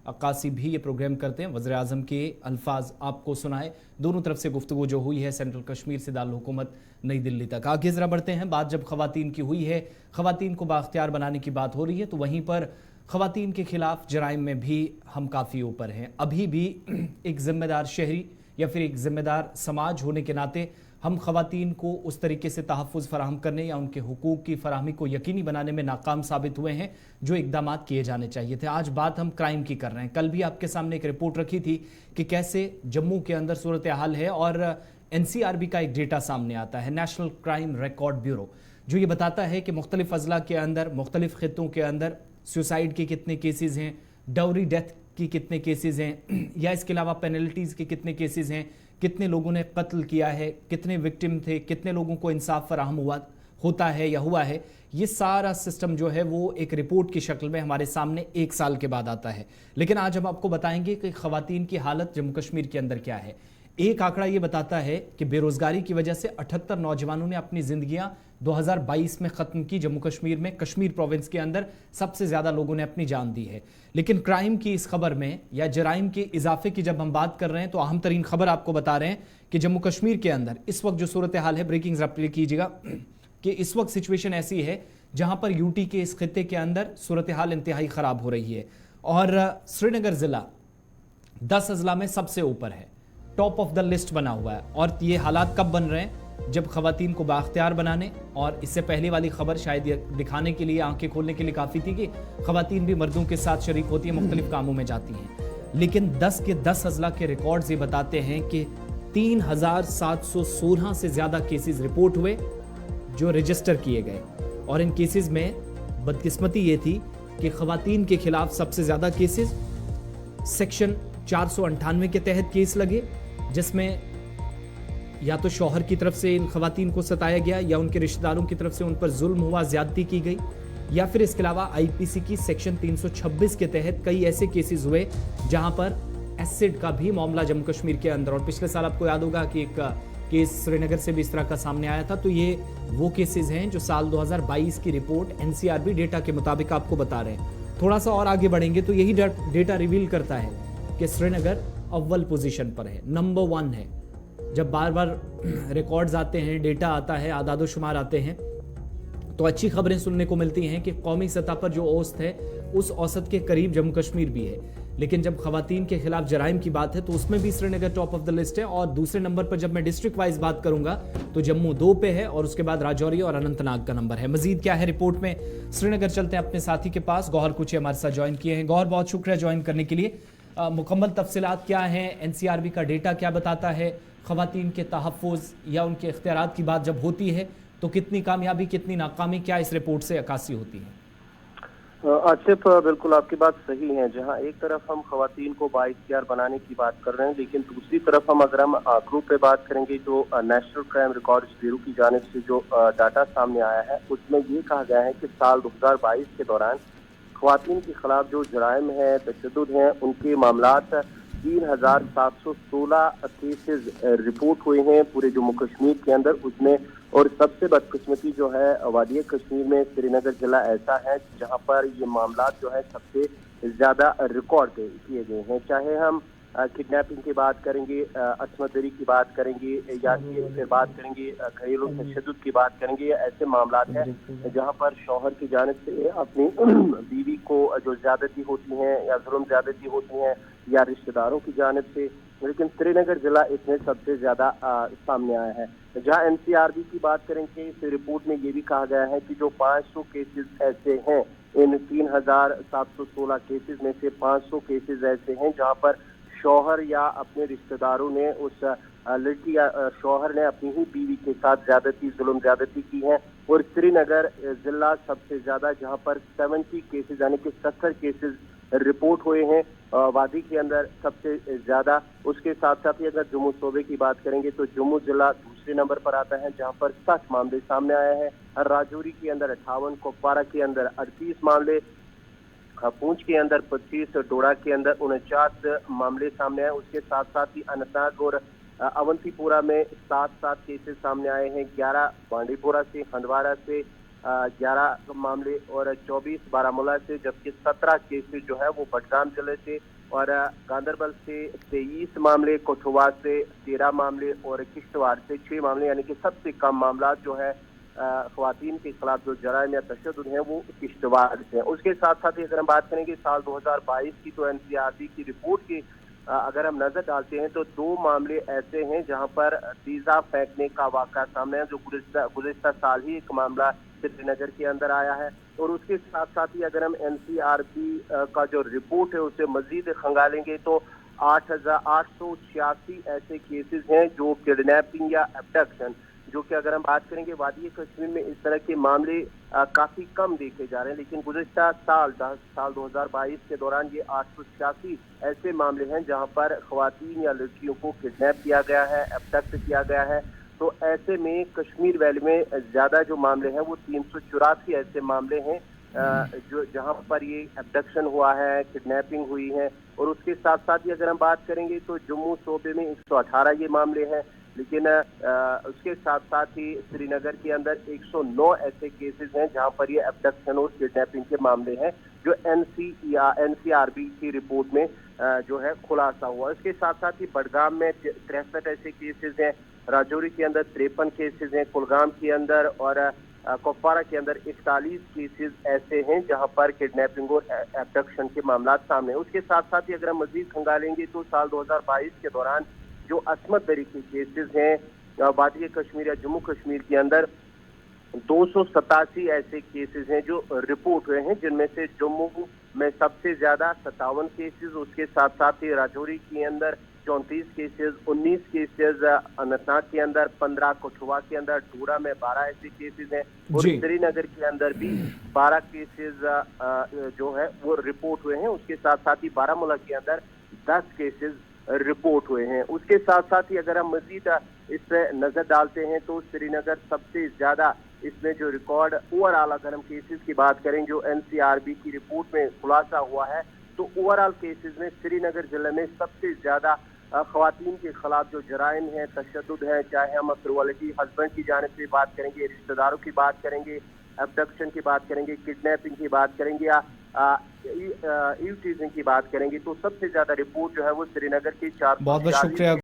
अक्कासी भी ये प्रोग्राम करते हैं। वज़ीर आज़म के अल्फाज आपको सुनाए। दोनों तरफ से गुफ्तगू जो हुई है सेंट्रल कश्मीर से दारुल हुकूमत नई दिल्ली तक। आगे ज़रा बढ़ते हैं। बात जब ख़वातीन की हुई है, ख़वातीन को बाख्तियार बनाने की बात हो रही है, तो वहीं पर ख़वातीन के ख़िलाफ़ जराइम में भी हम काफ़ी ऊपर हैं। अभी भी एक ज़िम्मेदार शहरी या फिर एक ज़िम्मेदार समाज होने के नाते हम ख़वातीन को उस तरीके से तहफ़्फ़ुज़ फ़राहम करने या उनके हुकूक की फ़राहमी को यकीनी बनाने में नाकाम साबित हुए हैं जो इक़दामात किए जाने चाहिए थे। आज बात हम क्राइम की कर रहे हैं। कल भी आपके सामने एक रिपोर्ट रखी थी कि कैसे जम्मू के अंदर सूरत हाल है, और NCRB का एक डेटा सामने आता है, नेशनल क्राइम रिकॉर्ड ब्यूरो, जो ये बताता है कि मुख्तलिफ़ अज़ला के अंदर, मुख्तलिफ़ ख़ित्तों के अंदर सुसाइड के कितने केसेस हैं, डाउरी डेथ की कितने केसेस हैं, या इसके अलावा पेनल्टीज़ के कितने केसेस हैं, कितने लोगों ने कत्ल किया है, कितने विक्टिम थे, कितने लोगों को इंसाफ फराहम होता है या हुआ है। ये सारा सिस्टम जो है वो एक रिपोर्ट की शक्ल में हमारे सामने 1 साल के बाद आता है। लेकिन आज हम आपको बताएंगे कि ख़वातीन की हालत जम्मू कश्मीर के अंदर क्या है। एक आंकड़ा ये बताता है कि बेरोज़गारी की वजह से 78 नौजवानों ने अपनी ज़िंदगियां 2022 में ख़त्म की। जम्मू कश्मीर में, कश्मीर प्रोविंस के अंदर सबसे ज़्यादा लोगों ने अपनी जान दी है। लेकिन क्राइम की इस खबर में या जराइम के इजाफे की जब हम बात कर रहे हैं, तो अहम तरीन खबर आपको बता रहे हैं कि जम्मू कश्मीर के अंदर इस वक्त जो सूरत हाल है, ब्रेकिंग ज़रा प्ले कीजिएगा, कि इस वक्त सिचुएशन ऐसी है जहां पर यूटी के इस खित्ते के अंदर सूरत हाल इंतहाई ख़राब हो रही है, और श्रीनगर ज़िला 10 अजला में सबसे ऊपर है, टॉप ऑफ द लिस्ट बना हुआ है। और ये हालात कब बन रहे हैं? जब ख़वातीन को बाख्तियार बनाने, और इससे पहले वाली खबर शायद ये दिखाने के लिए, आंखें खोलने के लिए काफ़ी थी कि ख़वातीन भी मर्दों के साथ शरीक होती हैं, मुख्तलिफ कामों में जाती हैं। लेकिन 10 के 10 अजला के रिकॉर्ड्स ये बताते हैं कि 3716 से ज़्यादा केसेस रिपोर्ट हुए जो रजिस्टर किए गए, और इन केसेस में बदकिस्मती ये थी कि ख़वातीन के खिलाफ सबसे ज़्यादा केसेस सेक्शन 498 के तहत केस लगे, जिसमें या तो शौहर की तरफ से इन ख़वातीन को सताया गया, या उनके रिश्तेदारों की तरफ से उन पर जुल्म हुआ, ज़्यादती की गई, या फिर इसके अलावा IPC की सेक्शन 326 के तहत कई ऐसे केसेस हुए जहां पर एसिड का भी मामला जम्मू कश्मीर के अंदर। और पिछले साल आपको याद होगा कि एक केस श्रीनगर से भी इस तरह का सामने आया था। तो ये वो केसेस हैं जो साल 2022 की रिपोर्ट NCRB डेटा के मुताबिक आपको बता रहे हैं। थोड़ा सा और आगे बढ़ेंगे तो यही डेटा रिवील करता है कि श्रीनगर अव्वल पोजीशन पर है, नंबर 1 है। जब बार बार रिकॉर्ड्स आते हैं, डेटा आता है, आदाद शुमार आते हैं, तो अच्छी खबरें सुनने को मिलती हैं कि कौमी सतह पर जो औसत है उस औसत के करीब जम्मू कश्मीर भी है। लेकिन जब ख़वातीन के खिलाफ जराइम की बात है तो उसमें भी Srinagar top of the list है। और दूसरे नंबर पर जब मैं डिस्ट्रिक्ट वाइज बात करूंगा तो जम्मू 2 पे है, और उसके बाद राजौरी और अनंतनाग का नंबर है। मजीद क्या है रिपोर्ट में, श्रीनगर चलते हैं अपने साथी के पास। गौहर कुछ हमारे साथ ज्वाइन किए हैं। गौहर, बहुत शुक्रिया ज्वाइन करने के लिए। मुकम्मल तफसीलात क्या हैं, NCRB का डेटा क्या बताता है, ख़वातीन के तहफ़्फ़ुज़ या उनके इख्तियारात की बात जब होती है तो कितनी कामयाबी, कितनी नाकामी, क्या इस रिपोर्ट से अक्कासी होती है? आसिफ, बिल्कुल आपकी बात सही है। जहां एक तरफ हम ख़वातीन को बाइख्तियार बनाने की बात कर रहे हैं, लेकिन दूसरी तरफ अगर हम आंकड़ों पे बात करेंगे तो नेशनल क्राइम रिकॉर्ड्स ब्यूरो की जानिब से जो डाटा सामने आया है उसमें ये कहा गया है कि साल 2022 के दौरान ख़वातीन के खिलाफ जो जराइम है, तशद्दुद हैं, उनके मामलात 3716 केसेस रिपोर्ट हुए हैं पूरे जम्मू कश्मीर के अंदर। उसमें और सबसे बदकिस्मती जो है वादी कश्मीर में श्रीनगर जिला ऐसा है जहां पर ये मामलात जो है सबसे ज़्यादा रिकॉर्ड किए गए हैं। चाहे हम किडनैपिंग की बात करेंगे, असमत दरी की बात करेंगे, या फिर बात करेंगे घरेलू तशद्दुद की बात करेंगे, ऐसे मामलात हैं जहां पर शौहर की जानिब से अपनी बीवी को जो ज्यादती होती हैं या जुल्म ज्यादती होती हैं, या रिश्तेदारों की जानिब से। लेकिन श्रीनगर जिला इसमें सबसे ज्यादा सामने आया है। जहां NCRB की बात करेंगे, इस रिपोर्ट में ये भी कहा गया है कि जो 500 केसेस ऐसे हैं, इन 3716 केसेस में से 500 केसेस ऐसे हैं जहां पर शौहर या अपने रिश्तेदारों ने उस लड़की या शौहर ने अपनी ही बीवी के साथ ज्यादती, जुल्म ज्यादती की है। और श्रीनगर जिला सबसे ज्यादा, जहां पर 70 केसेस यानी कि 70 केसेस रिपोर्ट हुए हैं वादी के अंदर सबसे ज्यादा। उसके साथ साथ ही अगर जम्मू सूबे की बात करेंगे तो जम्मू जिला दूसरे नंबर पर आता है जहां पर 60 मामले सामने आए हैं। राजौरी के अंदर 58, कुपवारा के अंदर 38 मामले, पूंछ के अंदर 25, डोडा के अंदर 49 मामले सामने आए। उसके साथ साथ ही अनंतनाग और अवंतीपुरा में 7 केसेस सामने आए हैं। 11 बांडीपुरा से, हंदवाड़ा से 11 मामले और 24 बारामूला से, जबकि 17 केसेस जो है वो बडगाम जिले से और गांधरबल से 23 मामले, कठुआ से 13 मामले और किश्तवाड़ से 6 मामले, यानी कि सबसे कम मामला जो है ख्वातीन के खिलाफ जो जराइम या तशद्दुद हैं वो किश्तवाड़ से हैं। उसके साथ साथ ही अगर हम बात करेंगे साल 2022 की, तो एनसीआरबी की रिपोर्ट की अगर हम नजर डालते हैं तो 2 मामले ऐसे हैं जहां पर डीजा फेंकने का वाक़ा सामने है, जो गुज़िश्ता साल ही एक मामला श्रीनगर के अंदर आया है। और उसके साथ साथ ही अगर हम एनसीआरबी का जो रिपोर्ट है उसे मजीद खंगालेंगे तो 8,886 ऐसे केसेस हैं जो किडनैपिंग या एब्डक्शन, जो कि अगर हम बात करेंगे वादी कश्मीर में इस तरह के मामले काफी कम देखे जा रहे हैं, लेकिन गुज़िश्ता साल 2022 के दौरान ये 886 ऐसे मामले हैं जहां पर ख्वातीन या लड़कियों को किडनैप किया गया है, एब्डक्ट किया गया है। तो ऐसे में कश्मीर वैली में ज्यादा जो मामले हैं वो 384 ऐसे मामले हैं जो जहां पर ये एब्डक्शन हुआ है, किडनैपिंग हुई है। और उसके साथ साथ ही अगर हम बात करेंगे तो जम्मू सूबे में 118 ये मामले हैं, लेकिन उसके साथ साथ ही श्रीनगर के अंदर 109 ऐसे केसेस हैं जहां पर ये एब्डक्शन और किडनैपिंग के मामले हैं, जो एनसीआरबी की रिपोर्ट में जो है खुलासा हुआ। इसके साथ साथ ही बडगाम में 63 ऐसे केसेस हैं, राजौरी के अंदर 53 केसेस हैं, कुलगाम के अंदर और कुपवारा के अंदर 41 केसेस ऐसे हैं जहां पर किडनैपिंग और एब्डक्शन के मामला सामने। उसके साथ साथ ही अगर हम मजीद खंगालेंगे तो साल 2022 के दौरान जो असमत दरी के केसेस हैं वादी कश्मीर या जम्मू कश्मीर के अंदर 287 ऐसे केसेस हैं जो रिपोर्ट हुए हैं, जिनमें से जम्मू में सबसे ज्यादा 57 केसेस, उसके साथ साथ ही राजौरी के अंदर 34 केसेस, 19 केसेस अनंतनाग के अंदर, 15 कठुआ के अंदर, डोडा में 12 ऐसे केसेस हैं और श्रीनगर के अंदर भी 12 केसेस जो है वो रिपोर्ट हुए हैं। उसके साथ साथ ही बारामूला के अंदर 10 केसेस रिपोर्ट हुए हैं। उसके साथ साथ ही अगर हम मजीद इस पर नजर डालते हैं तो श्रीनगर सबसे ज्यादा इसमें जो रिकॉर्ड ओवरऑल अगर हम केसेस की बात करें जो एनसीआरबी की रिपोर्ट में खुलासा हुआ है, तो ओवरऑल केसेस में श्रीनगर जिले में सबसे ज्यादा ख्वातीन के खिलाफ जो जराइम है, तशद्दुद है, चाहे हम फ्रिवोलिटी हस्बैंड की जानिब से बात करेंगे, रिश्तेदारों की बात करेंगे, एब्डक्शन की बात करेंगे, किडनैपिंग की बात करेंगे या ईव टीजिंग की बात करेंगे, तो सबसे ज्यादा रिपोर्ट जो है वो श्रीनगर की 4 बहुत बहुत शुक्रिया।